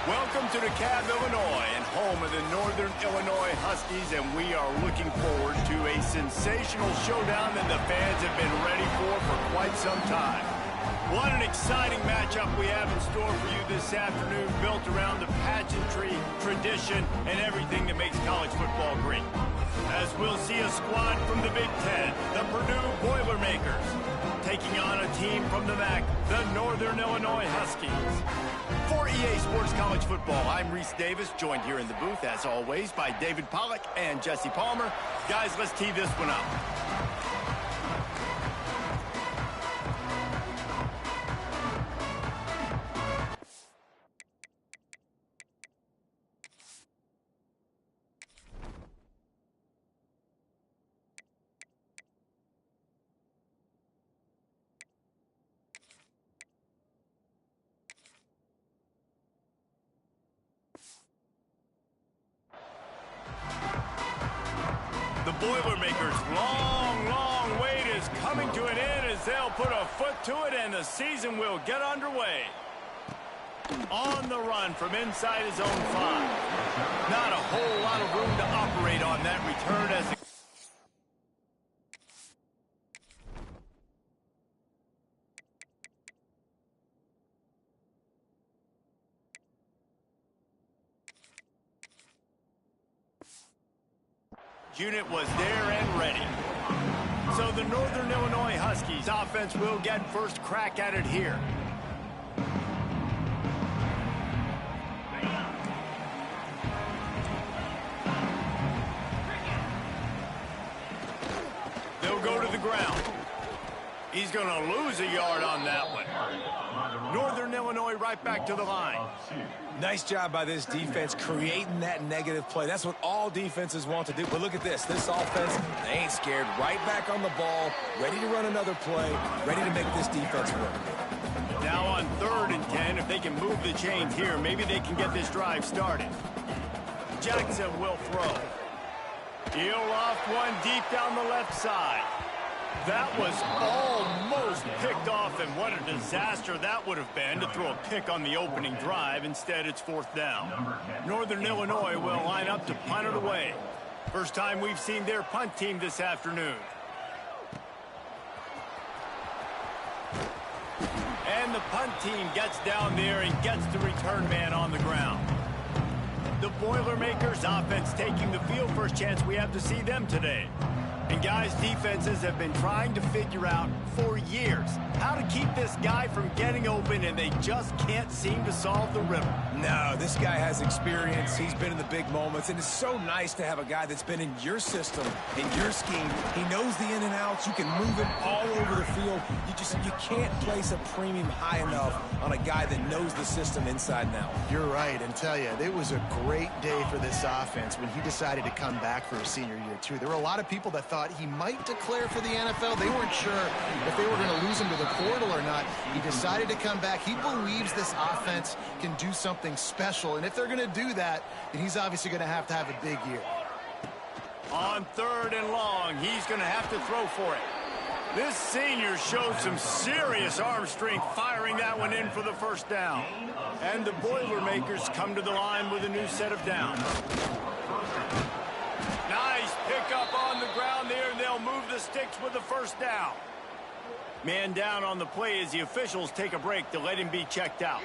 Welcome to DeKalb, Illinois, and home of the Northern Illinois Huskies, and we are looking forward to a sensational showdown that the fans have been ready for quite some time. What an exciting matchup we have in store for you this afternoon, built around the pageantry, tradition, and everything that makes college football great. As we'll see a squad from the Big Ten, the Purdue Boilermakers, taking on a team from the MAC, the Northern Illinois Huskies. For EA Sports College Football, I'm Reese Davis, joined here in the booth, as always, by David Pollack and Jesse Palmer. Guys, let's tee this one up. The Boilermakers' long wait is coming to an end as they'll put a foot to it and the season will get underway. On the run from inside his own 5. Not a whole lot of room to operate on that return as unit was there and ready. So the Northern Illinois Huskies offense will get first crack at it here. They'll go to the ground. He's going to lose a yard on that one. Northern Illinois right back to the line. Nice job by this defense creating that negative play. That's what all defenses want to do. But look at this. This offense, they ain't scared. Right back on the ball, ready to run another play, ready to make this defense work. Now on 3rd and 10, if they can move the chains here, maybe they can get this drive started. Jackson will throw. He'll loft one deep down the left side. That was almost picked off, and what a disaster that would have been to throw a pick on the opening drive. Instead, it's 4th down. Northern Illinois will line up to punt it away. First time we've seen their punt team this afternoon. And the punt team gets down there and gets the return man on the ground. The Boilermakers offense taking the field. First chance we have to see them today. And guys, defenses have been trying to figure out for years how to keep this guy from getting open, and they just can't seem to solve the riddle. No, this guy has experience. He's been in the big moments, and it's so nice to have a guy that's been in your system, in your scheme. He knows the in and outs. You can move him all over the field. You can't place a premium high enough on a guy that knows the system inside and out. You're right, and tell you, it was a great day for this offense when he decided to come back for his senior year, too. There were a lot of people that thought he might declare for the NFL. They weren't sure if they were going to lose him to the portal or not. He decided to come back. He believes this offense can do something special, and if they're going to do that, then he's obviously going to have a big year. On 3rd and long, he's going to have to throw for it. This senior showed some serious arm strength firing that one in for the first down. And the Boilermakers come to the line with a new set of downs. Nice pickup on the ground there, and they'll move the sticks with the first down. Man down on the play as the officials take a break to let him be checked out.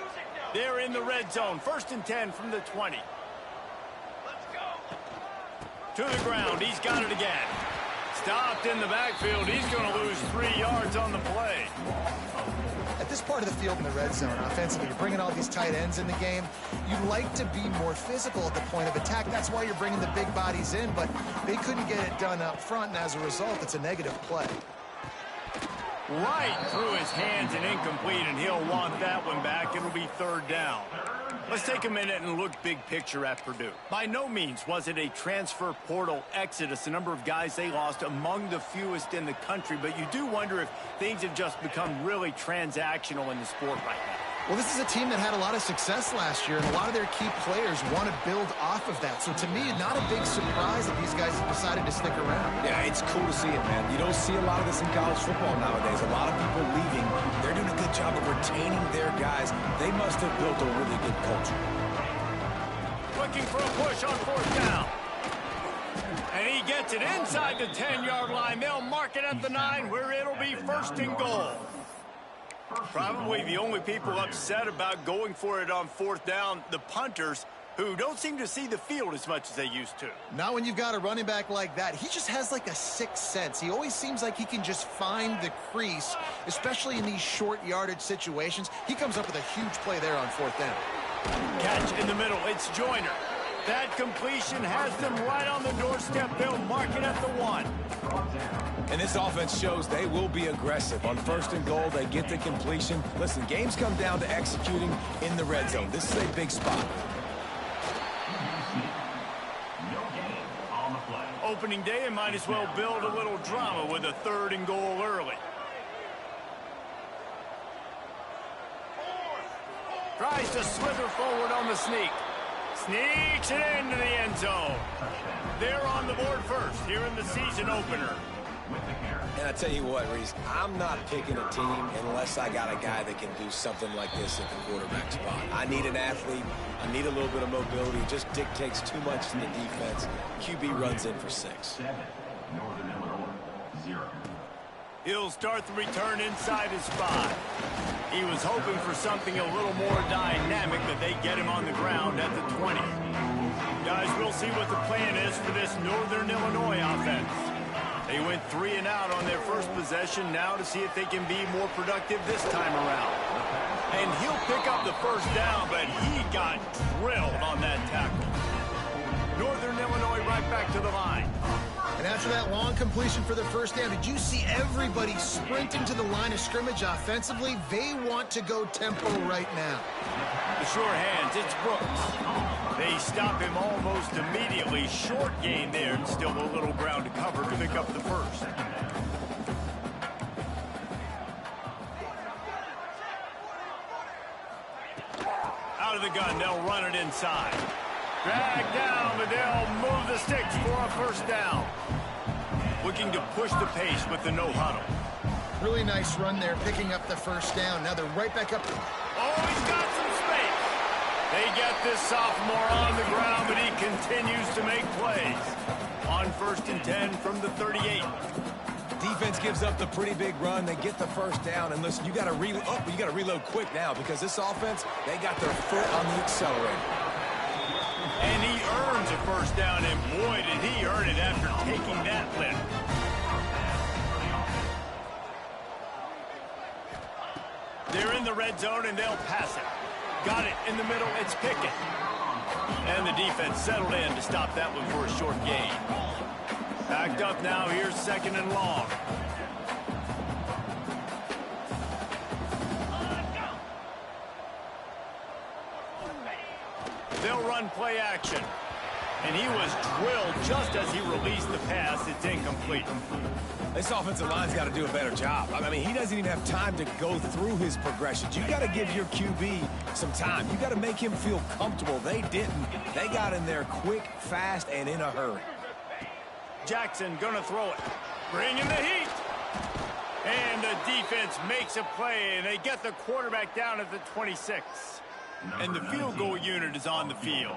They're in the red zone. 1st and 10 from the 20. To the ground. He's got it again. Stopped in the backfield. He's going to lose 3 yards on the play. At this part of the field in the red zone, offensively, you're bringing all these tight ends in the game. You'd like to be more physical at the point of attack. That's why you're bringing the big bodies in, but they couldn't get it done up front, and as a result, it's a negative play. Right through his hands and incomplete, and he'll want that one back. It'll be 3rd down. Let's take a minute and look big picture at Purdue. By no means was it a transfer portal exodus. The number of guys they lost among the fewest in the country, but you do wonder if things have just become really transactional in the sport right now. Well, this is a team that had a lot of success last year, and a lot of their key players want to build off of that. So to me, not a big surprise that these guys have decided to stick around. Yeah, it's cool to see it, man. You don't see a lot of this in college football nowadays. A lot of people leaving. They're doing a good job of retaining their guys. They must have built a really good culture. looking for a push on 4th down. And he gets it inside the 10-yard line. They'll mark it at the 9, where it'll be 1st and goal. Probably the only people upset about going for it on 4th down, the punters, who don't seem to see the field as much as they used to. Not when you've got a running back like that. He just has like a sixth sense. He always seems like he can just find the crease, especially in these short yardage situations. He comes up with a huge play there on 4th down. Catch in the middle. It's Joyner. That completion has them right on the doorstep. They'll mark it at the 1. And this offense shows they will be aggressive. On 1st and goal, they get the completion. Listen, games come down to executing in the red zone. This is a big spot. Opening day, and might as well build a little drama with a 3rd and goal early. Tries to slither forward on the sneak. Sneaks it into the end zone. They're on the board first here in the season opener. And I tell you what, Reese, I'm not picking a team unless I got a guy that can do something like this at the quarterback spot. I need an athlete. I need a little bit of mobility. It just dictates too much in the defense. QB runs in for 6. Northern Illinois, 0. He'll start the return inside his 5. He was hoping for something a little more dynamic, but they get him on the ground at the 20. Guys, we'll see what the plan is for this Northern Illinois offense. They went 3 and out on their first possession, now to see if they can be more productive this time around. And he'll pick up the 1st down, but he got drilled on that tackle. Northern Illinois right back to the line. And after that long completion for the 1st down, did you see everybody sprinting to the line of scrimmage offensively? They want to go tempo right now. The sure hands, it's Brooks. They stop him almost immediately. Short gain there, and still a little ground to cover to pick up the 1st. Out of the gun, they'll run it inside. Drag down, but they'll move the sticks for a 1st down. Looking to push the pace with the no huddle. Really nice run there, picking up the 1st down. Now they're right back up. Oh, he's got some space. They get this sophomore on the ground, but he continues to make plays. On 1st and 10 from the 38. Defense gives up the pretty big run. They get the 1st down, and listen, you got to reload quick now because this offense, they got their foot on the accelerator. And he earns a 1st down, and boy, did he earn it after taking that lift. They're in the red zone, and they'll pass it. Got it in the middle. It's Pickett. And the defense settled in to stop that one for a short gain. Backed up now. Here's 2nd and long. They'll run play action. And he was drilled just as he released the pass. It's incomplete. This offensive line's got to do a better job. I mean, he doesn't even have time to go through his progressions. You got to give your QB some time. You got to make him feel comfortable. They didn't. They got in there quick, fast, and in a hurry. Jackson gonna throw it. Bring in the heat. And the defense makes a play, and they get the quarterback down at the 26. And the field goal unit is on the field.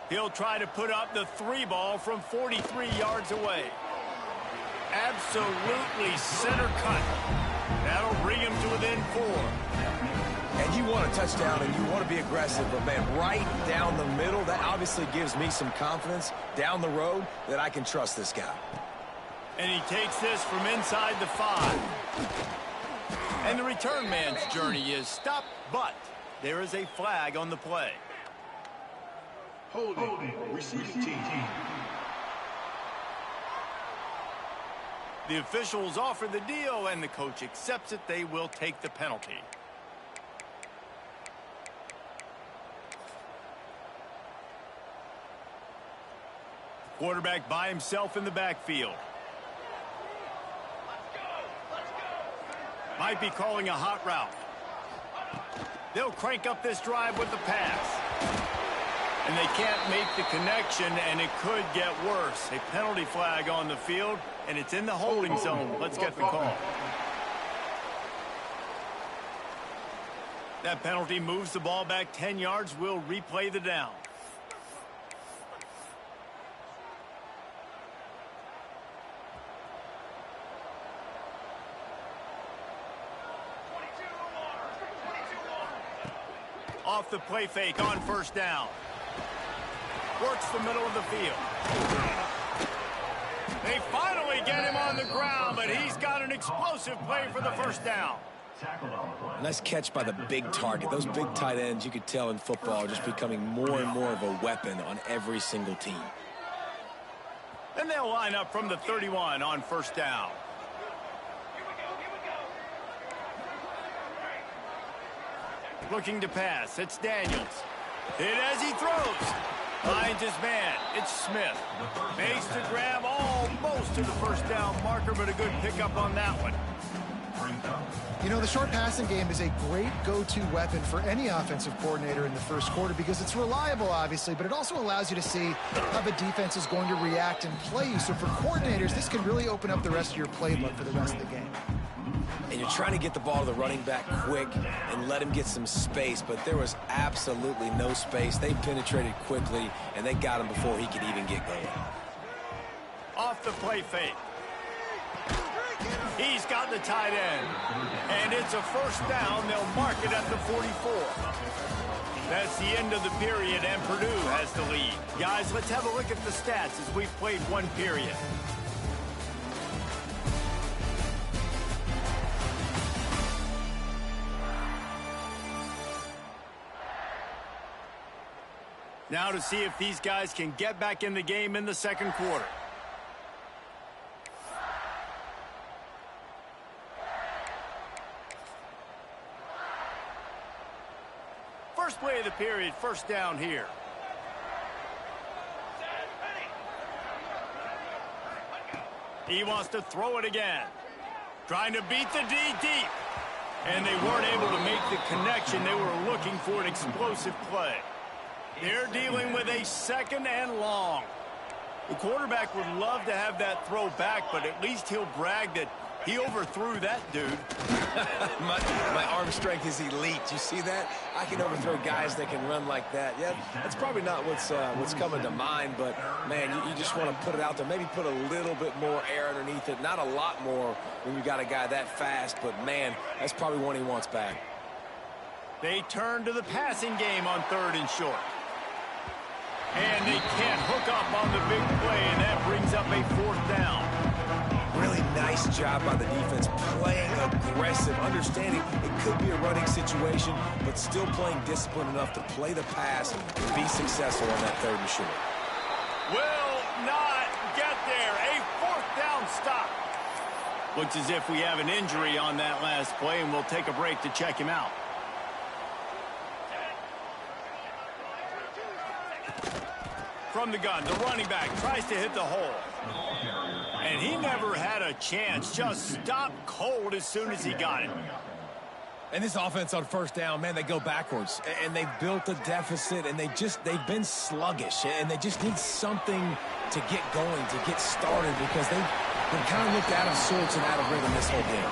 He'll try to put up the 3 ball from 43 yards away. Absolutely center cut. That'll bring him to within 4. And you want a touchdown and you want to be aggressive, but man, right down the middle, that obviously gives me some confidence down the road that I can trust this guy. And he takes this from inside the 5. And the return man's journey is stopped, but there is a flag on the play. Holding. Receiving team. The officials offer the deal, and the coach accepts it. They will take the penalty. Quarterback by himself in the backfield. Might be calling a hot route. They'll crank up this drive with the pass. And they can't make the connection, and it could get worse. A penalty flag on the field, and it's in the holding zone. Let's get the call. That penalty moves the ball back 10 yards. We'll replay the down. Off the play fake on first down. Works the middle of the field. They finally get him on the ground, but he's got an explosive play for the first down. Nice catch by the big target. Those big tight ends, you could tell in football, are just becoming more and more of a weapon on every single team. And they'll line up from the 31 on first down. Looking to pass. It's Daniels. Hit as he throws. Finds his man. It's Smith. Makes the grab almost to the first down marker, but a good pickup on that one. You know, the short passing game is a great go-to weapon for any offensive coordinator in the first quarter because it's reliable, obviously, but it also allows you to see how the defense is going to react and play you. So for coordinators, this can really open up the rest of your playbook for the rest of the game. And you're trying to get the ball to the running back quick and let him get some space, but there was absolutely no space. They penetrated quickly, and they got him before he could even get going. Off the play fake. He's got the tight end. And it's a first down. They'll mark it at the 44. That's the end of the period, and Purdue has the lead. Guys, let's have a look at the stats as we've played one period. Now to see if these guys can get back in the game in the second quarter. First play of the period, first down here. He wants to throw it again. Trying to beat the D deep. And they weren't able to make the connection. They were looking for an explosive play. They're dealing with a second and long. The quarterback would love to have that throw back, but at least he'll brag that he overthrew that dude. my arm strength is elite. You see that? I can overthrow guys that can run like that. Yeah, that's probably not what's coming to mind, but, man, you just want to put it out there. Maybe put a little bit more air underneath it. Not a lot more when you got a guy that fast, but, man, that's probably one he wants back. They turn to the passing game on third and short. And they can't hook up on the big play, and that brings up a fourth down. Really nice job by the defense, playing aggressive, understanding it could be a running situation, but still playing disciplined enough to play the pass and be successful on that third and short. Will not get there. A fourth down stop. Looks as if we have an injury on that last play, and we'll take a break to check him out. From the gun, the running back tries to hit the hole. And he never had a chance. Just stopped cold as soon as he got it. And this offense on first down, man, they go backwards. And they've built a deficit, and they've been sluggish. And they just need something to get going, to get started, because they've kind of looked out of sorts and out of rhythm this whole game.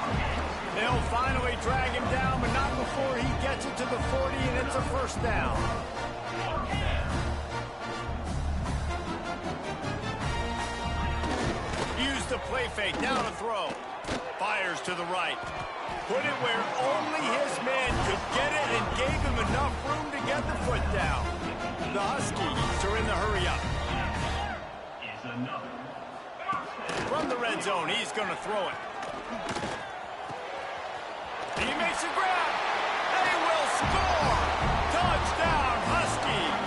They'll finally drag him down, but not before he gets it to the 40, and it's a first down. Use the play fake, now to throw. Fires to the right. Put it where only his man could get it and gave him enough room to get the foot down. The Huskies are in the hurry-up. From the red zone, he's going to throw it. He makes a grab. They will score. Touchdown, Huskies.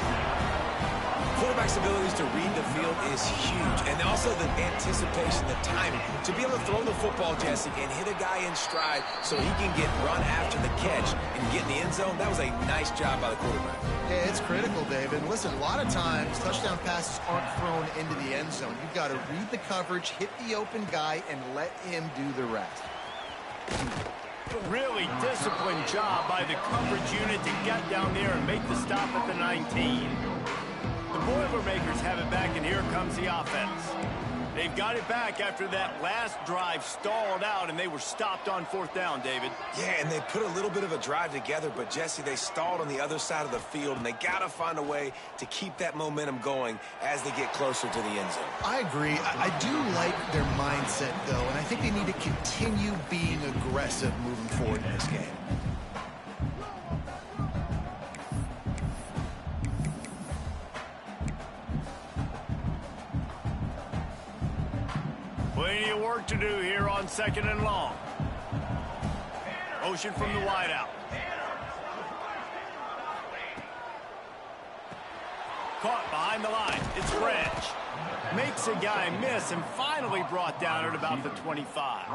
Quarterback's abilities to read the field is huge, and also the anticipation, the timing. To be able to throw the football, Jesse, and hit a guy in stride so he can get run after the catch and get in the end zone, that was a nice job by the quarterback. Yeah, it's critical, David. Listen, a lot of times, touchdown passes aren't thrown into the end zone. You've got to read the coverage, hit the open guy, and let him do the rest. Really disciplined job by the coverage unit to get down there and make the stop at the 19. The Boilermakers have it back, and here comes the offense. They've got it back after that last drive stalled out, and they were stopped on fourth down, David. Yeah, and they put a little bit of a drive together, but, Jesse, they stalled on the other side of the field, and they got to find a way to keep that momentum going as they get closer to the end zone. I agree. I do like their mindset, though, and I think they need to continue being aggressive moving forward in this game. work to do here on 2nd and long. Motion from the wideout. Caught behind the line. It's French. Makes a guy miss and finally brought down at about the 25.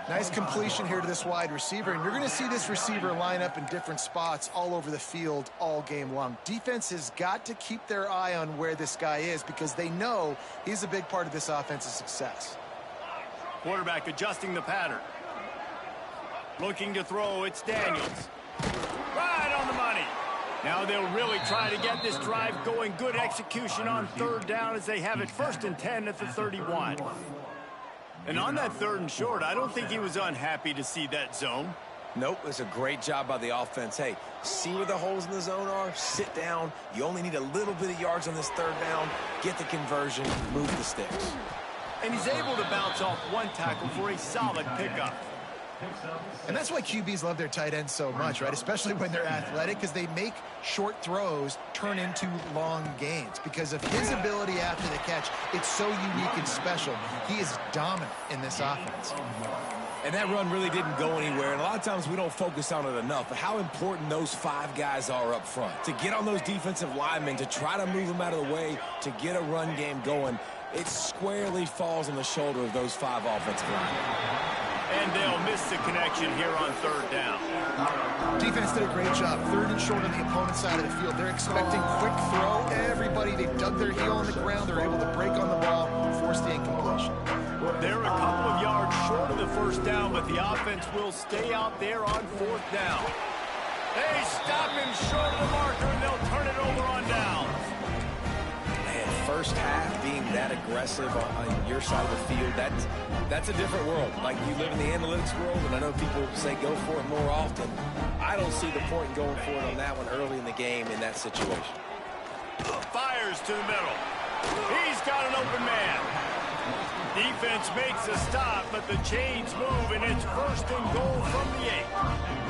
Nice completion here to this wide receiver, and you're going to see this receiver line up in different spots all over the field all game long. Defense has got to keep their eye on where this guy is because they know he's a big part of this offense's success. Quarterback adjusting the pattern. Looking to throw, it's Daniels. Right on the money. Now they'll really try to get this drive going. Good execution on 3rd down as they have it 1st and 10 at the 31. And on that 3rd and short, I don't think he was unhappy to see that zone. Nope, it's a great job by the offense. Hey, see where the holes in the zone are, sit down. You only need a little bit of yards on this 3rd down. Get the conversion, move the sticks. And he's able to bounce off one tackle for a solid pickup. And that's why QBs love their tight ends so much, right? Especially when they're athletic, because they make short throws turn into long gains. Because of his ability after the catch, it's so unique and special. He is dominant in this offense. And that run really didn't go anywhere. And a lot of times we don't focus on it enough. But how important those 5 guys are up front. To get on those defensive linemen, to try to move them out of the way, to get a run game going, it squarely falls on the shoulder of those 5 offensive linemen. And they'll miss the connection here on 3rd down. Defense did a great job. 3rd and short on the opponent's side of the field. They're expecting quick throw. Everybody, they dug their heel on the ground. They're able to break on the ball, force the incompletion. They're a couple of yards short of the 1st down, but the offense will stay out there on 4th down. They stop him short of the marker, and they'll turn it over on downs. First half being that aggressive on your side of the field, that's a different world. Like, you live in the analytics world, and I know people say go for it more often. I don't see the point in going for it on that one early in the game in that situation. Fires to the middle. He's got an open man. Defense makes a stop, but the chains move, and it's 1st and goal from the 8.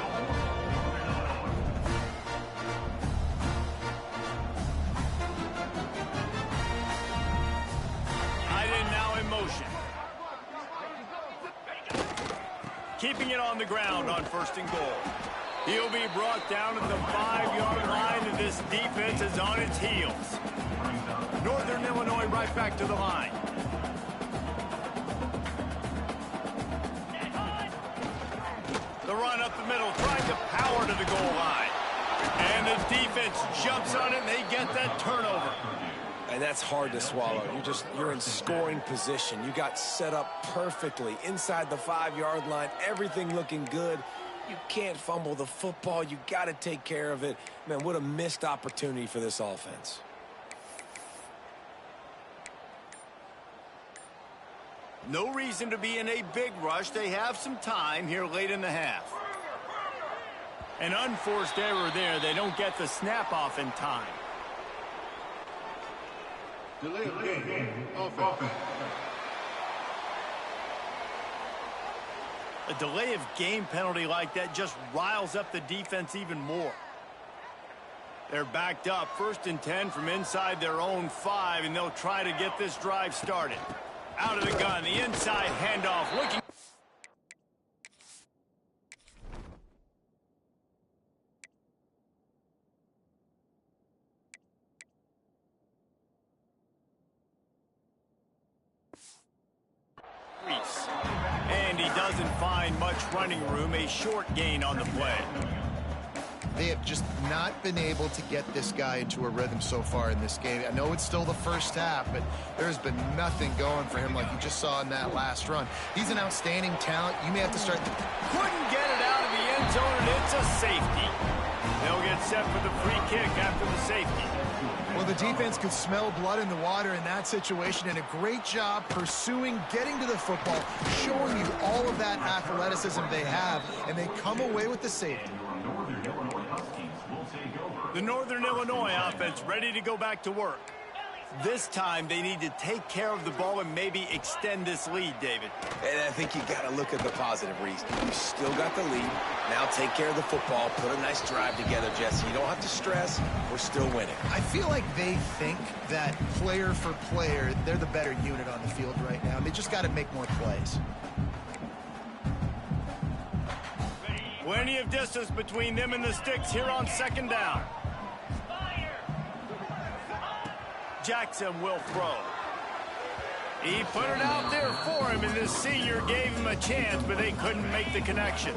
Keeping it on the ground on 1st and goal. He'll be brought down at the 5-yard line, and this defense is on its heels. Northern Illinois right back to the line. The run up the middle, trying to power to the goal line. And the defense jumps on it, and they get that turnover. And that's hard to swallow. You're in scoring position. You got set up perfectly inside the 5-yard line. Everything looking good. You can't fumble the football. You got to take care of it. Man, what a missed opportunity for this offense. No reason to be in a big rush. They have some time here late in the half. An unforced error there. They don't get the snap off in time. Delay of game. Offense. A delay of game penalty like that just riles up the defense even more. They're backed up 1st and 10 from inside their own 5, and they'll try to get this drive started. Out of the gun, the inside handoff looking. And he doesn't find much running room, a short gain on the play. They have just not been able to get this guy into a rhythm so far in this game. I know it's still the 1st half, but there's been nothing going for him like you just saw in that last run. He's an outstanding talent. You may have to start. Couldn't get it out of the end zone, and it's a safety. They'll get set for the free kick after the safety. Well, the defense could smell blood in the water in that situation, and a great job pursuing, getting to the football, showing you all of that athleticism they have, and they come away with the safety. The Northern Illinois offense ready to go back to work. This time, they need to take care of the ball and maybe extend this lead, David. And I think you got to look at the positive, Reese. You still got the lead. Now take care of the football. Put a nice drive together, Jesse. You don't have to stress. We're still winning. I feel like they think that player for player, they're the better unit on the field right now. They just got to make more plays. Plenty of distance between them and the sticks here on second down. Jackson will throw. He put it out there for him, and this senior gave him a chance, but they couldn't make the connection.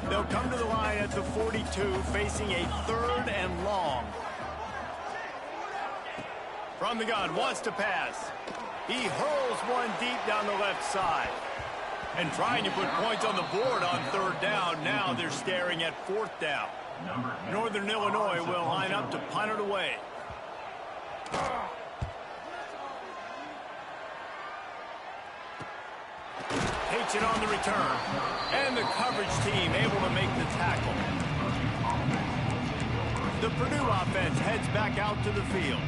They'll come to the line at the 42, facing a 3rd and long. From the gun, wants to pass. He hurls one deep down the left side. And trying to put points on the board on 3rd down. Now they're staring at 4th down. Northern Illinois will line up to punt it away. Takes it on the return. And the coverage team able to make the tackle. The Purdue offense heads back out to the field.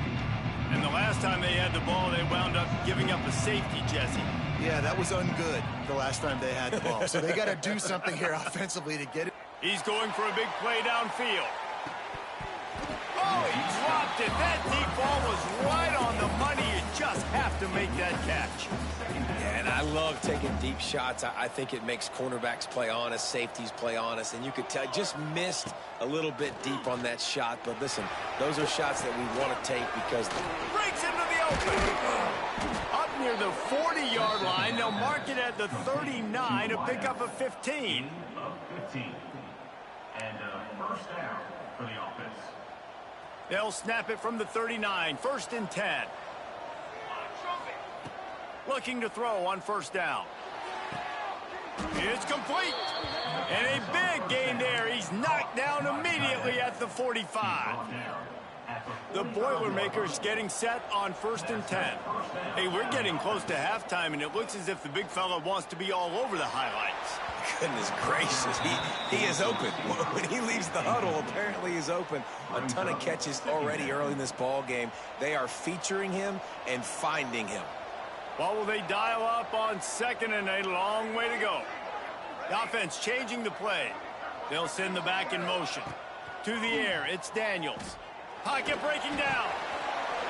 And the last time they had the ball, they wound up giving up a safety, Jesse. Yeah, that was ungood the last time they had the ball. So they got to do something here offensively to get it. He's going for a big play downfield. Oh, he dropped it. That deep ball was right on the money. You just have to make that catch. Yeah, and I love taking deep shots. I think it makes cornerbacks play honest, safeties play honest, and you could tell just missed a little bit deep on that shot. But listen, those are shots that we want to take because breaks into the open. Up near the 40-yard line, they'll mark it at the 39 to pick up a 15. And first down for the offense. They'll snap it from the 39, 1st and 10. Looking to throw on 1st down. It's complete. And a big gain there. He's knocked down immediately at the 45. The Boilermakers getting set on 1st and 10. Hey, we're getting close to halftime, and it looks as if the big fella wants to be all over the highlights. goodness gracious, he is open. When he leaves the huddle, apparently he's open. A ton of catches already early in this ball game. They are featuring him and finding him. Well, will they dial up on 2nd and a long way to go? The offense changing the play. They'll send the back in motion. To the air, it's Daniels. Pocket breaking down.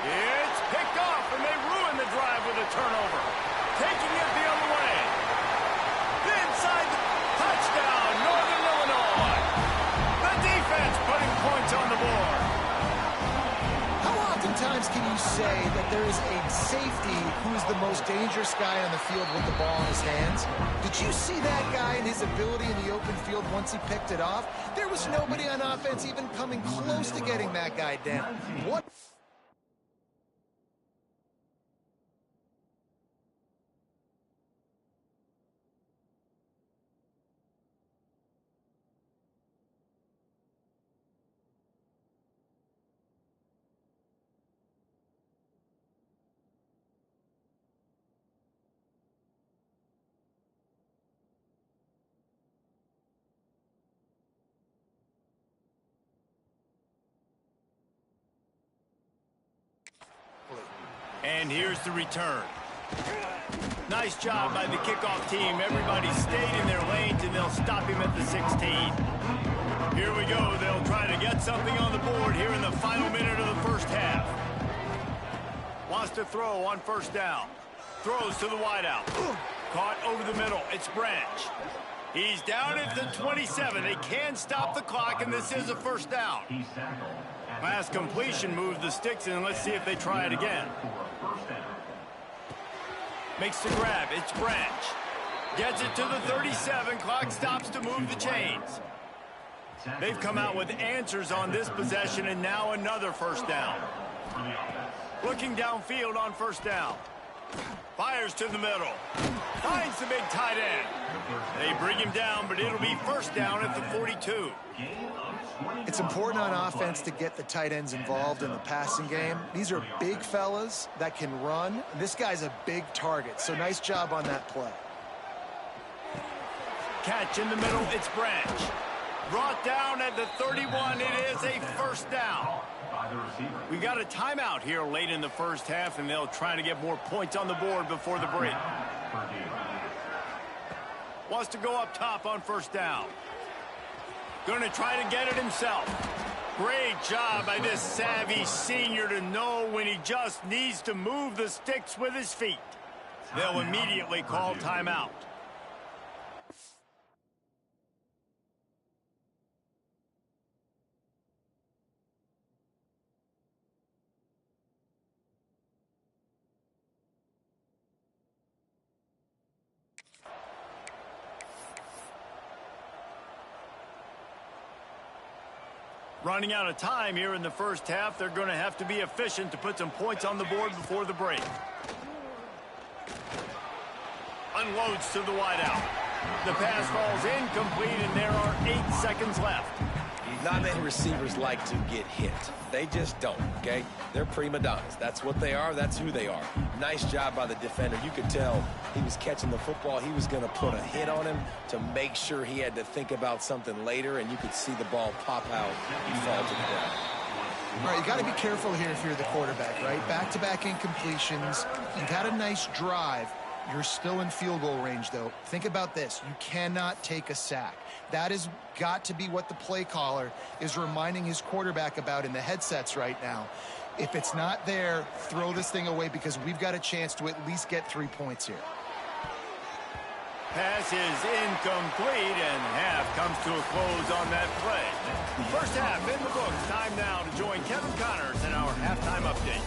It's picked off, and they ruin the drive with a turnover. Taking it the other way. Inside the touchdown, Northern Illinois. The defense putting points on the board. How oftentimes can you say that there is a safety who is the most dangerous guy on the field with the ball in his hands? Did you see that guy and his ability in the open field once he picked it off? There was nobody on offense even coming close to getting that guy down. What? And here's the return. Nice job by the kickoff team. Everybody stayed in their lanes, and they'll stop him at the 16. Here we go. They'll try to get something on the board here in the final minute of the first half. Wants to throw on 1st down. Throws to the wideout. Caught over the middle. It's Branch. He's down at the 27. They can stop the clock, and this is a 1st down. Last completion moved the sticks, and let's see if they try it again. Makes the grab. It's Branch. Gets it to the 37. Clock stops to move the chains. They've come out with answers on this possession, and now another 1st down. Looking downfield on 1st down. Fires to the middle. Finds the big tight end. They bring him down, but it'll be 1st down at the 42. It's important on offense to get the tight ends involved in the passing game. These are big fellas that can run. This guy's a big target, so nice job on that play. Catch in the middle, it's Branch. Brought down at the 31. It is a first down. By the receiver. We got a timeout here late in the first half, and they'll try to get more points on the board before the break. Purdue. Wants to go up top on first down. Going to try to get it himself. Great job by this savvy senior to know when he just needs to move the sticks with his feet. They'll immediately call timeout. Running out of time here in the first half. They're going to have to be efficient to put some points on the board before the break. Unloads to the wideout. The pass falls incomplete, and there are 8 seconds left. Not many receivers like to get hit. They just don't, okay? They're prima donnas. That's what they are. That's who they are. Nice job by the defender. You could tell he was catching the football. He was going to put a hit on him to make sure he had to think about something later, and you could see the ball pop out and fall to the ground. All right, you got to be careful here if you're the quarterback, right? Back-to-back incompletions. You've had a nice drive. You're still in field goal range, though. Think about this. You cannot take a sack. That has got to be what the play caller is reminding his quarterback about in the headsets right now. If it's not there, throw this thing away because we've got a chance to at least get 3 points here. Pass is incomplete, and half comes to a close on that play. First half in the books. Time now to join Kevin Connors in our halftime update.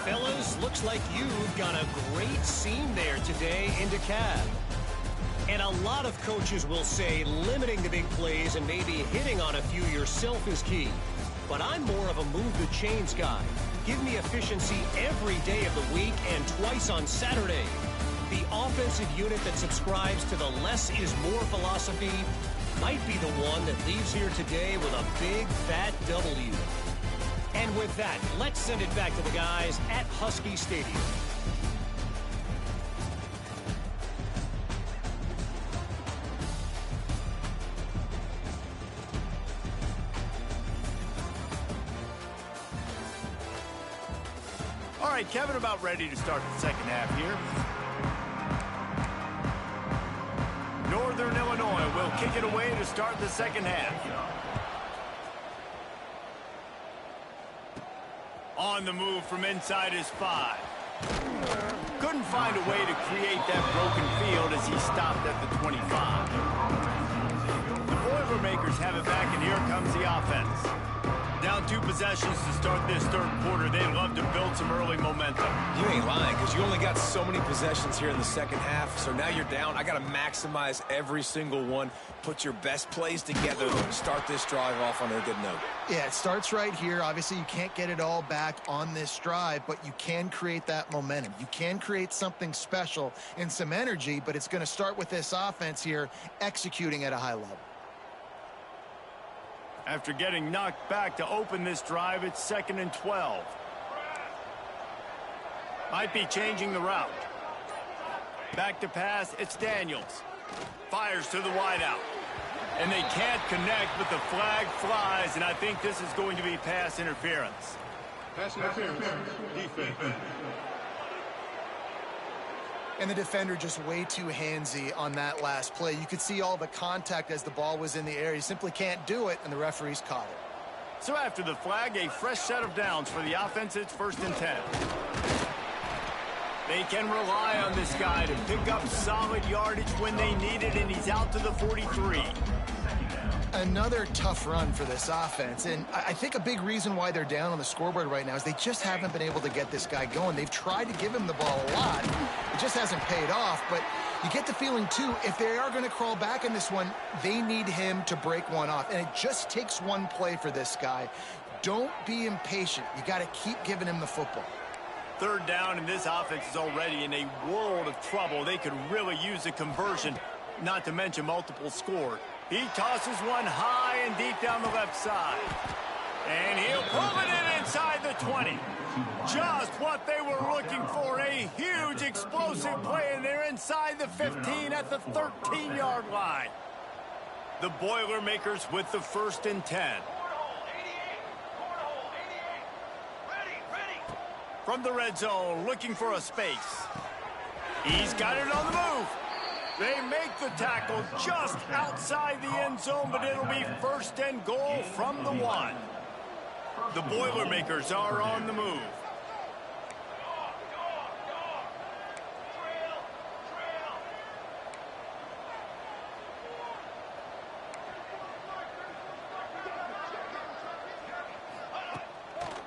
Fellas, looks like you've got a great scene there today in DeKalb. And a lot of coaches will say limiting the big plays and maybe hitting on a few yourself is key. But I'm more of a move the chains guy. Give me efficiency every day of the week and twice on Saturday. The offensive unit that subscribes to the less is more philosophy might be the one that leaves here today with a big fat W. And with that, let's send it back to the guys at Husky Stadium. All right, Kevin, about ready to start the second half here. Northern Illinois will kick it away to start the second half. On the move from inside his 5. Couldn't find a way to create that broken field as he stopped at the 25. The Boilermakers have it back, and here comes the offense. Down 2 possessions to start this third quarter. They'd love to build some early momentum. You ain't lying, because you only got so many possessions here in the second half, so now you're down. I got to maximize every single one. Put your best plays together to start this drive off on a good note. Yeah, it starts right here. Obviously, you can't get it all back on this drive, but you can create that momentum. You can create something special and some energy, but it's going to start with this offense here executing at a high level. After getting knocked back to open this drive, it's 2nd and 12. Might be changing the route. Back to pass, it's Daniels. Fires to the wideout. And they can't connect, but the flag flies, and I think this is going to be pass interference. Pass interference. Defense. And the defender just way too handsy on that last play. You could see all the contact as the ball was in the air. He simply can't do it, and the referees caught it. So after the flag, a fresh set of downs for the offense. It's 1st and 10. They can rely on this guy to pick up solid yardage when they need it, and he's out to the 43. Another tough run for this offense, and I think a big reason why they're down on the scoreboard right now is they just haven't been able to get this guy going. They've tried to give him the ball a lot. It just hasn't paid off, but you get the feeling, too, if they are going to crawl back in this one, they need him to break one off, and it just takes one play for this guy. Don't be impatient. You got to keep giving him the football. 3rd down, and this offense is already in a world of trouble. They could really use a conversion, not to mention multiple scores. He tosses one high and deep down the left side. And he'll pull it in inside the 20. Just what they were looking for, a huge explosive play, and they're inside the 15 at the 13-yard line. The Boilermakers with the 1st and 10. From the red zone, looking for a space. He's got it on the move. They make the tackle just outside the end zone, but it'll be 1st and goal from the 1. The Boilermakers are on the move.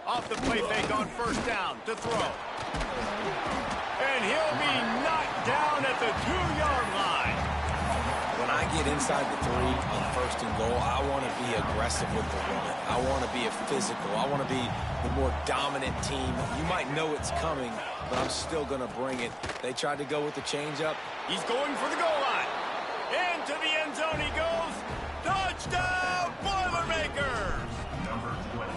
Off the play fake on 1st down to throw. And he'll be knocked down at the 2-yard line. When I get inside the 3 on 1st and goal, I want to be aggressive with the run. I want to be a physical. I want to be the more dominant team. You might know it's coming, but I'm still going to bring it. They tried to go with the changeup. He's going for the goal line. Into the end zone he goes. Touchdown, Boilermakers! Number 20.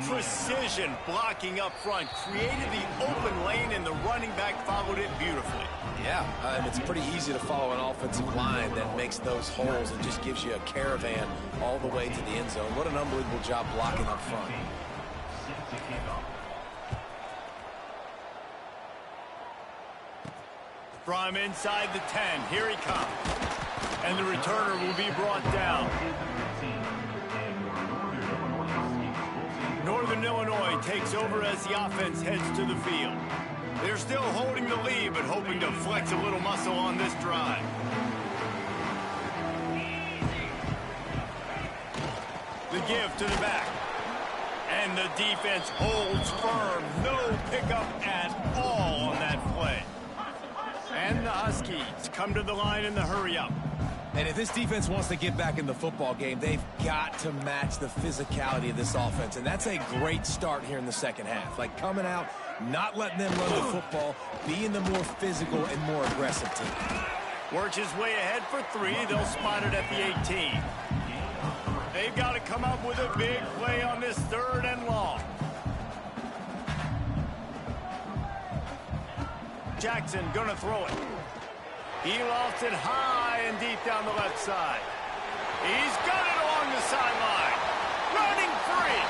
Precision blocking up front created the open lane, and the running back followed it beautifully. Yeah, and it's pretty easy to follow an offensive line that makes those holes and just gives you a caravan all the way to the end zone. What an unbelievable job blocking up front. From inside the 10, here he comes. And the returner will be brought down. Northern Illinois takes over as the offense heads to the field. They're still holding the lead, but hoping to flex a little muscle on this drive. The give to the back. And the defense holds firm. No pickup at all on that play. And the Huskies come to the line in the hurry-up. And if this defense wants to get back in the football game, they've got to match the physicality of this offense. And that's a great start here in the second half. Like coming out, not letting them run the football, being the more physical and more aggressive team. Works his way ahead for 3. They'll spot it at the 18. They've got to come up with a big play on this 3rd and long. Jackson gonna throw it. He lofts it high and deep down the left side. He's got it along the sideline. Running free.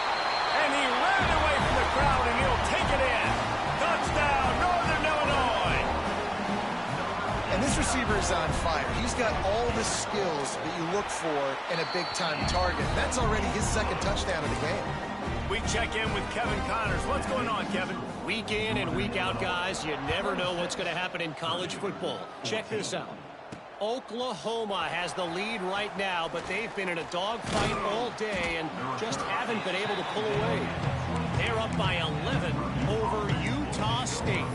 And he ran away from the crowd, and he'll take it in. Touchdown, Northern Illinois. And this receiver is on fire. He's got all the skills that you look for in a big-time target. That's already his 2nd touchdown of the game. We check in with Kevin Connors. What's going on, Kevin? Week in and week out, guys, you never know what's going to happen in college football. Check this out. Oklahoma has the lead right now, but they've been in a dogfight all day and just haven't been able to pull away. They're up by 11 over Utah State.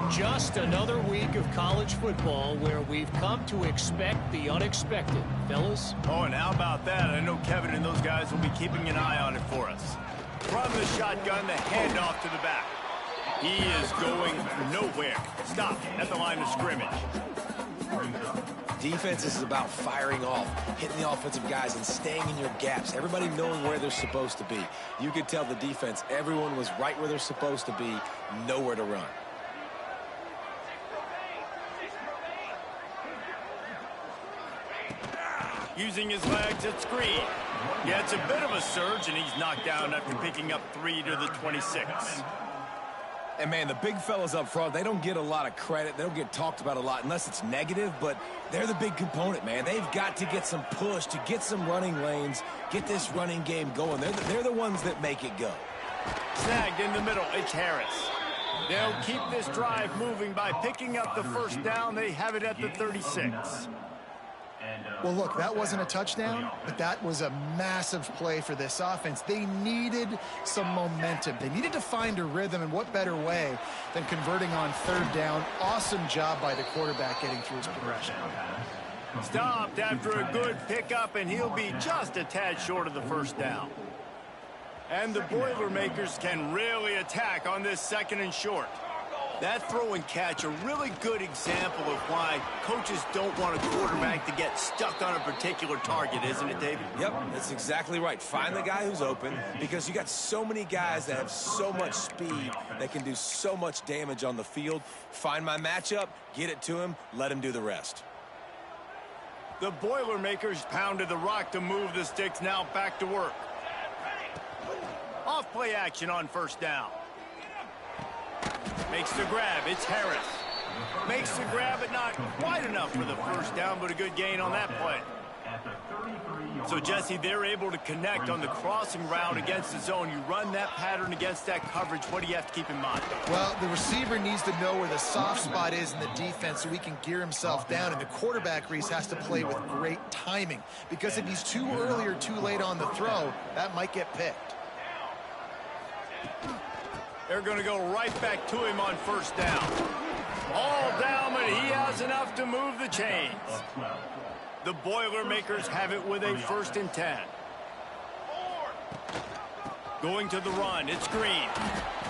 Just another week of college football where we've come to expect the unexpected, fellas. Oh, and how about that? I know Kevin and those guys will be keeping an eye on it for us. From the shotgun, the handoff to the back. He is going nowhere. Stop at the line of scrimmage. Defense is about firing off, hitting the offensive guys and staying in your gaps. Everybody knowing where they're supposed to be. You could tell the defense, everyone was right where they're supposed to be, nowhere to run. Using his legs at screen. Yeah, it's a bit of a surge, and he's knocked down after picking up 3 to the 26. And, man, the big fellas up front, they don't get a lot of credit. They don't get talked about a lot unless it's negative, but they're the big component, man. They've got to get some push, to get some running lanes, get this running game going. They're the ones that make it go. Snagged in the middle, it's Harris. They'll keep this drive moving by picking up the 1st down. They have it at the 36. Well, look, that wasn't a touchdown, but that was a massive play for this offense. They needed some momentum. They needed to find a rhythm, and what better way than converting on 3rd down. Awesome job by the quarterback getting through his progression. Stopped after a good pickup, and he'll be just a tad short of the 1st down. And the Boilermakers can really attack on this 2nd and short. That throw and catch, a really good example of why coaches don't want a quarterback to get stuck on a particular target, isn't it, David? Yep, that's exactly right. Find the guy who's open, because you got so many guys that have so much speed that can do so much damage on the field. Find my matchup, get it to him, let him do the rest. The Boilermakers pounded the rock to move the sticks, now back to work. Off play action on first down. Makes the grab, it's Harris. Makes the grab, but not quite enough for the first down, but a good gain on that play. So, Jesse, they're able to connect on the crossing route against the zone. You run that pattern against that coverage. What do you have to keep in mind? Well, the receiver needs to know where the soft spot is in the defense so he can gear himself down. And the quarterback, Reese, has to play with great timing. Because if he's too early or too late on the throw, that might get picked. They're going to go right back to him on first down. All down, but he has enough to move the chains. The Boilermakers have it with a 1st and 10. Going to the run, it's Green.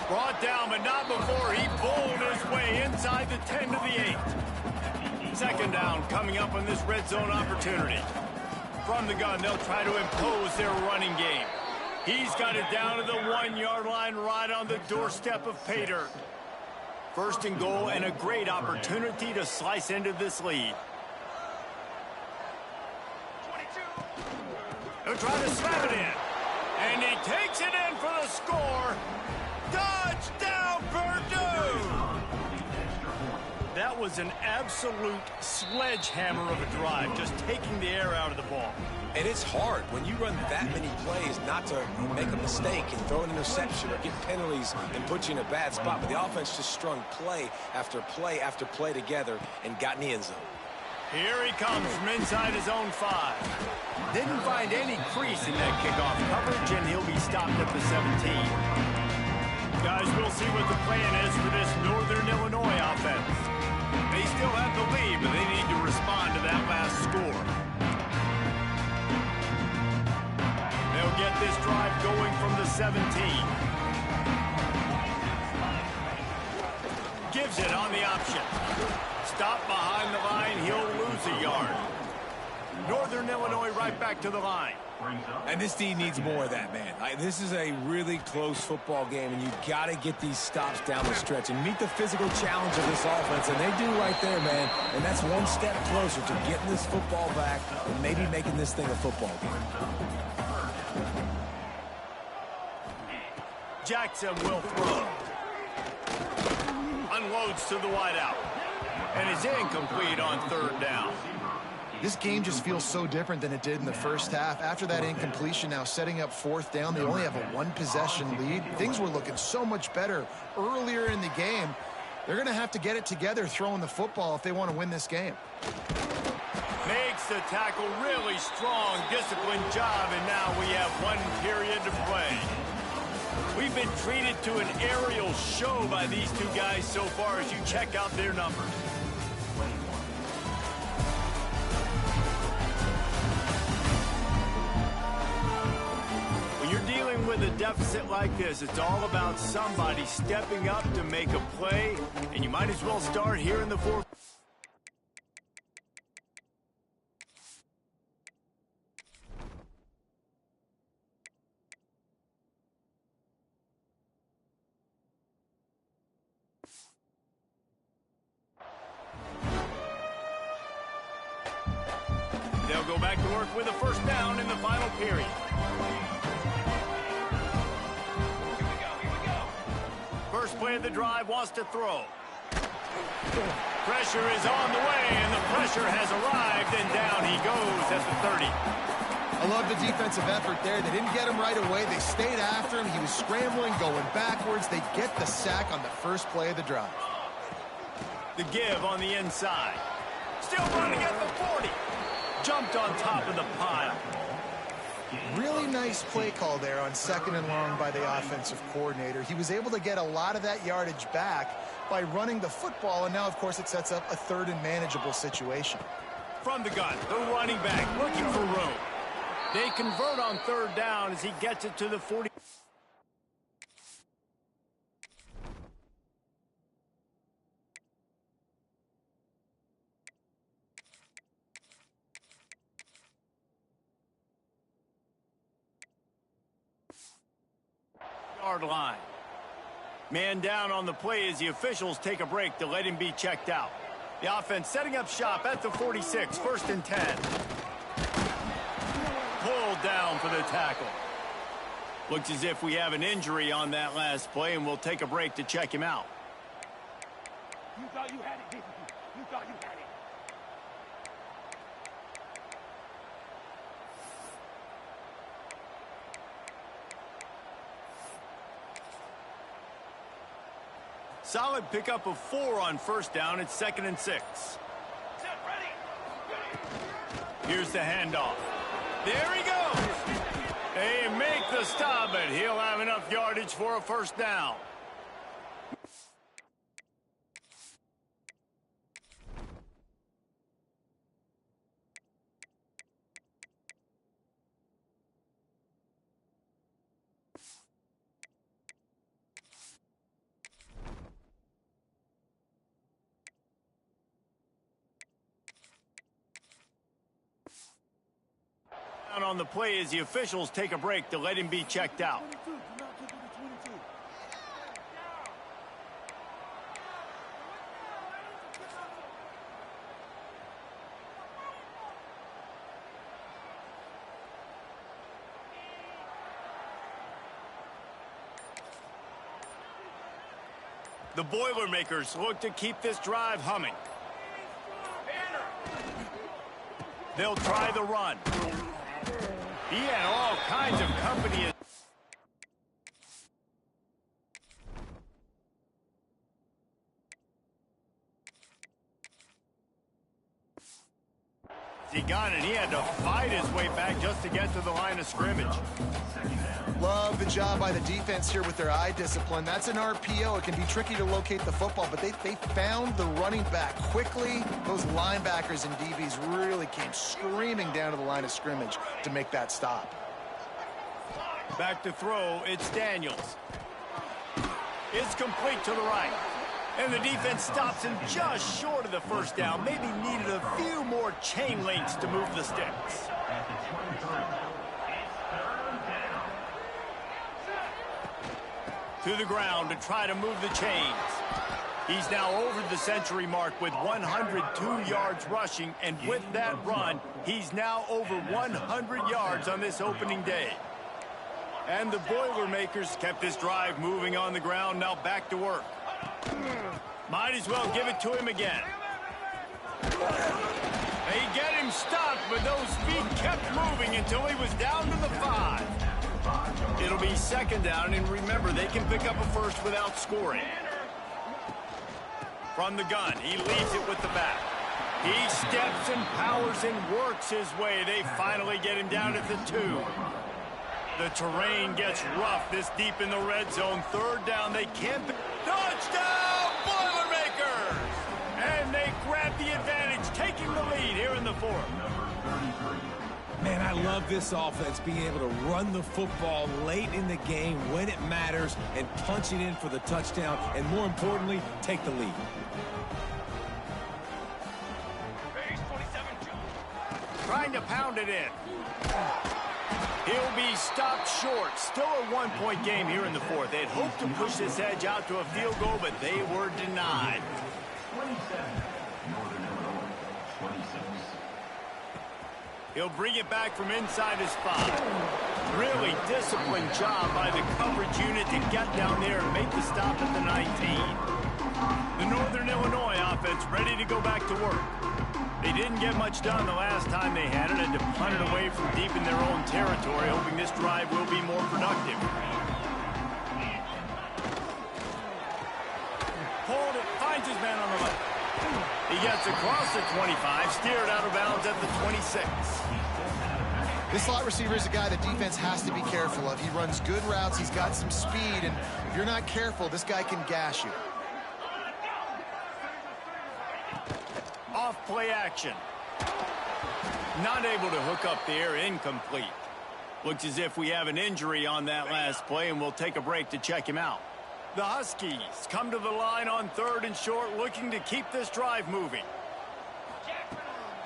Brought down, but not before he bowled his way inside the 10 to the 8. 2nd down coming up on this red zone opportunity. From the gun, they'll try to impose their running game. He's got it down to the 1-yard line right on the doorstep of pay dirt. 1st and goal and a great opportunity to slice into this lead. They'll try to slam it in. And he takes it in for the score. Touchdown, Purdue! That was an absolute sledgehammer of a drive, just taking the air out of the ball. And it's hard when you run that many plays not to make a mistake and throw an interception or get penalties and put you in a bad spot. But the offense just strung play after play after play together and got in the end zone. Here he comes from inside his own 5. Didn't find any crease in that kickoff coverage, and he'll be stopped at the 17. Guys, we'll see what the plan is for this Northern Illinois offense. They still have the lead, but they need to respond to that last score. They'll get this drive going from the 17. Gives it on the option. Stop behind the line, he'll lose a yard. Northern Illinois right back to the line. And this D needs more of that, man. This is a really close football game, and you've got to get these stops down the stretch and meet the physical challenge of this offense, and they do right there, man. And that's one step closer to getting this football back and maybe making this thing a football game. Jackson will throw. Unloads to the wideout. And is incomplete on 3rd down. This game just feels so different than it did in the first half. After that incompletion, now setting up 4th down, they only have a 1-possession lead. Things were looking so much better earlier in the game. They're going to have to get it together throwing the football if they want to win this game. Makes the tackle, really strong, disciplined job, and now we have 1 period to play. We've been treated to an aerial show by these two guys so far as you check out their numbers. When you're dealing with a deficit like this, it's all about somebody stepping up to make a play, and you might as well start here in the 4th. They'll go back to work with a 1st down in the final period. First play of the drive, wants to throw. Pressure is on the way, and the pressure has arrived, and down he goes at the 30. I love the defensive effort there. They didn't get him right away. They stayed after him. He was scrambling, going backwards. They get the sack on the first play of the drive. The give on the inside. Still running at the 40. Jumped on top of the pile. Really nice play call there on 2nd and long by the offensive coordinator. He was able to get a lot of that yardage back by running the football, and now, of course, it sets up a 3rd and manageable situation. From the gun, the running back looking for room. They convert on 3rd down as he gets it to the 40. Yard line. Man down on the play as the officials take a break to let him be checked out. The offense setting up shop at the 46, 1st and 10. Pulled down for the tackle. Looks as if we have an injury on that last play, and we'll take a break to check him out. You thought you had it, didn't you? You thought you had it. Solid pickup of 4 on 1st down. It's 2nd and 6. Here's the handoff. There he goes. They make the stop, but he'll have enough yardage for a 1st down. On the play as the officials take a break to let him be checked out. The Boilermakers look to keep this drive humming. They'll try the run. He had all kinds of company. He got it. He had to fight his way back just to get to the line of scrimmage. Love the job by the defense here with their eye discipline. That's an RPO. It can be tricky to locate the football, but they found the running back quickly. Those linebackers and DBs really came screaming down to the line of scrimmage to make that stop. Back to throw, it's Daniels. It's complete to the right. And the defense stops him just short of the 1st down. Maybe needed a few more chain links to move the sticks. To the ground to try to move the chains. He's now over the century mark with 102 yards rushing. And with that run, he's now over 100 yards on this opening day. And the Boilermakers kept this drive moving on the ground. Now back to work. Might as well give it to him again. They get him stopped, but those feet kept moving until he was down to the 5. It'll be 2nd down, and remember, they can pick up a 1st without scoring. From the gun, he leaves it with the back. He steps and powers and works his way. They finally get him down at the 2. The terrain gets rough this deep in the red zone. 3rd down, they can't. Touchdown, Boilermakers! And they grab the advantage, taking the lead here in the 4th. Man, I love this offense being able to run the football late in the game when it matters and punch it in for the touchdown, and more importantly, take the lead. Trying to pound it in. He'll be stopped short. Still a 1-point game here in the 4th. They'd hoped to push this edge out to a field goal, but they were denied. 27, Northern Illinois, 26. He'll bring it back from inside his spot. Really disciplined job by the coverage unit to get down there and make the stop at the 19. The Northern Illinois offense ready to go back to work. They didn't get much done the last time they had it, and to punt it away from deep in their own territory, hoping this drive will be more productive. Hold it, finds his man on the left. He gets across the 25, steered out of bounds at the 26. This slot receiver is a guy the defense has to be careful of. He runs good routes, he's got some speed, and if you're not careful, this guy can gash you. Off play action. Not able to hook up there, incomplete. Looks as if we have an injury on that last play, and we'll take a break to check him out. The Huskies come to the line on 3rd and short, looking to keep this drive moving.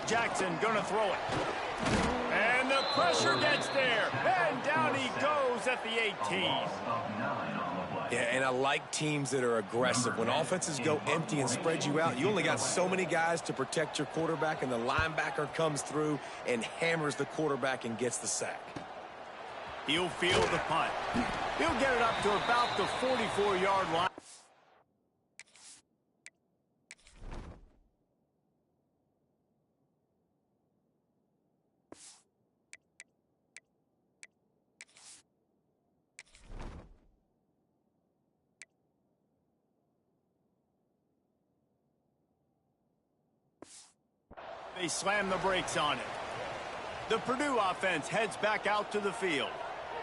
Jackson gonna throw it. And the Pressure gets there, and down he goes at the 18. Yeah, and I like teams that are aggressive. When offenses go empty and spread you out, you only got so many guys to protect your quarterback, and the linebacker comes through and hammers the quarterback and gets the sack. He'll field the punt. He'll get it up to about the 44-yard line. They slam the brakes on it. The Purdue offense heads back out to the field.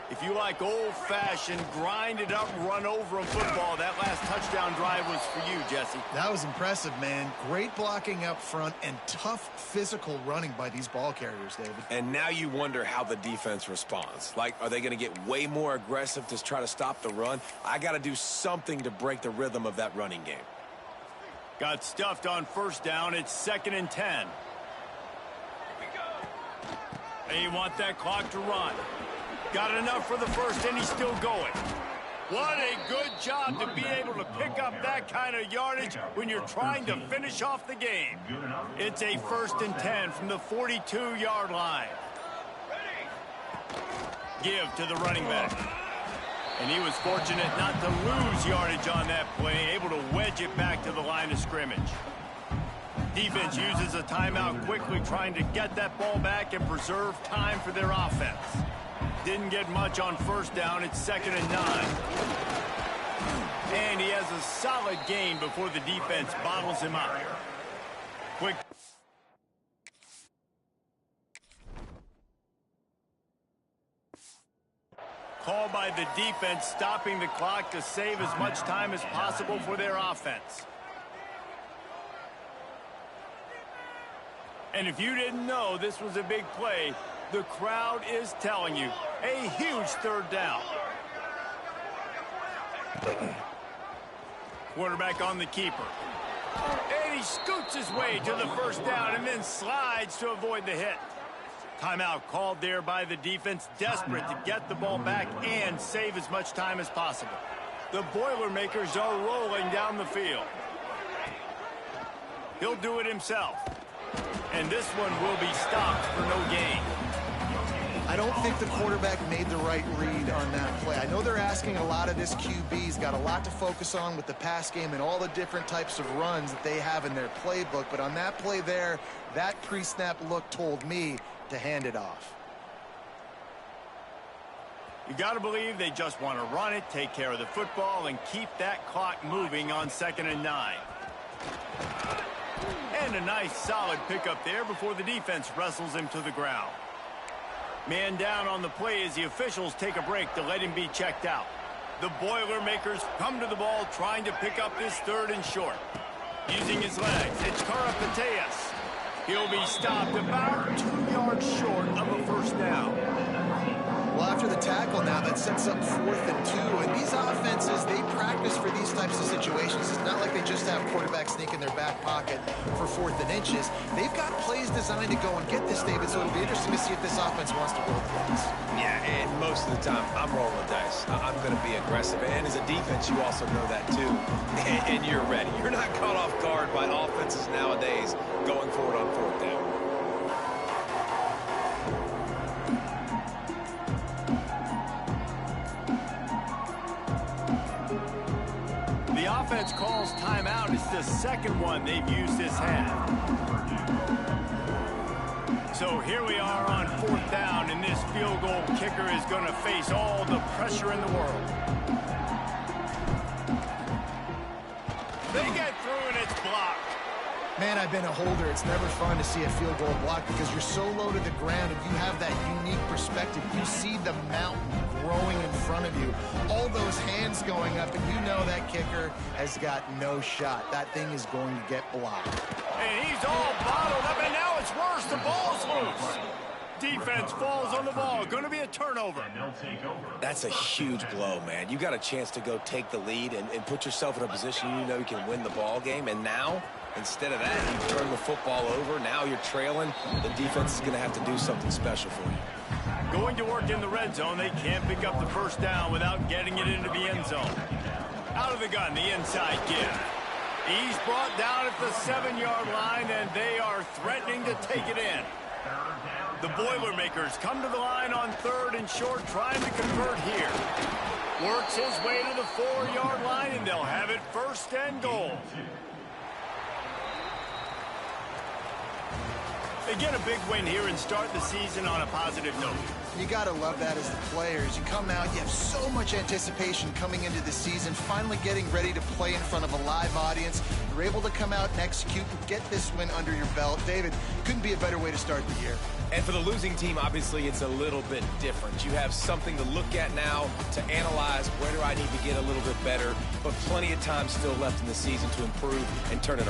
If you like old-fashioned, grind-it-up, run-over-'em football, that last touchdown drive was for you, Jesse. That was impressive, man. Great blocking up front and tough physical running by these ball carriers, David. And now you wonder how the defense responds. Like, are they going to get way more aggressive to try to stop the run? I got to do something to break the rhythm of that running game. Got stuffed on first down. It's 2nd and 10. They want that clock to run. Got enough for the first, and he's still going. What a good job to be able to pick up that kind of yardage when you're trying to finish off the game. It's a 1st and 10 from the 42-yard line. Give to the running back. And he was fortunate not to lose yardage on that play, able to wedge it back to the line of scrimmage. Defense uses a timeout quickly, trying to get that ball back and preserve time for their offense. Didn't get much on first down. It's 2nd and 9. And he has a solid gain before the defense bottles him up. Quick. Call by the defense, stopping the clock to save as much time as possible for their offense. And if you didn't know this was a big play, the crowd is telling you. A huge 3rd down. Quarterback on the keeper. And he scoots his way to the 1st down and then slides to avoid the hit. Timeout called there by the defense, desperate to get the ball back and save as much time as possible. The Boilermakers are rolling down the field. He'll do it himself. And this one will be stopped for no gain. I don't think the quarterback made the right read on that play. I know they're asking a lot of this QB. He's got a lot to focus on with the pass game and all the different types of runs that they have in their playbook. But on that play there, that pre-snap look told me to hand it off. You got to believe they just want to run it, take care of the football, and keep that clock moving on 2nd and 9. And a nice solid pickup there before the defense wrestles him to the ground. Man down on the play as the officials take a break to let him be checked out. The Boilermakers come to the ball trying to pick up this 3rd and short. Using his legs, it's Karapateas. He'll be stopped about 2 yards short of a 1st down. Well, after the tackle now, that sets up 4th and 2. And these offenses, they practice for these types of situations. It's not like they just have quarterbacks sneak in their back pocket for 4th and inches. They've got plays designed to go and get this, David, so it'll be interesting to see if this offense wants to roll the dice. Yeah, and most of the time, I'm rolling the dice. I'm going to be aggressive. And as a defense, you also know that, too. And you're ready. You're not caught off guard by offenses nowadays going forward on 4th down. The offense calls timeout. It's the 2nd one they've used this half. So here we are on 4th down, and this field goal kicker is going to face all the pressure in the world. They get through, and it's blocked. Man, I've been a holder. It's never fun to see a field goal blocked because you're so low to the ground and you have that unique perspective. You see the mountain growing in front of you. All those hands going up, and you know that kicker has got no shot. That thing is going to get blocked. And he's all bottled up, and now it's worse. The ball's loose. Defense falls on the ball. Going to be a turnover. That's a huge blow, man. You got a chance to go take the lead and put yourself in a position you know you can win the ball game. And now, instead of that, you turn the football over. Now you're trailing. The defense is going to have to do something special for you. Going to work in the red zone, they can't pick up the first down without getting it into the end zone. Out of the gun, the inside give. He's brought down at the 7-yard line, and they are threatening to take it in. The Boilermakers come to the line on 3rd and short, trying to convert here. Works his way to the 4-yard line, and they'll have it 1st and goal. They get a big win here and start the season on a positive note. You got to love that as the players. You come out, you have so much anticipation coming into the season, finally getting ready to play in front of a live audience. You're able to come out and execute and get this win under your belt. David, couldn't be a better way to start the year. And for the losing team, obviously, it's a little bit different. You have something to look at now to analyze where do I need to get a little bit better, but plenty of time still left in the season to improve and turn it around.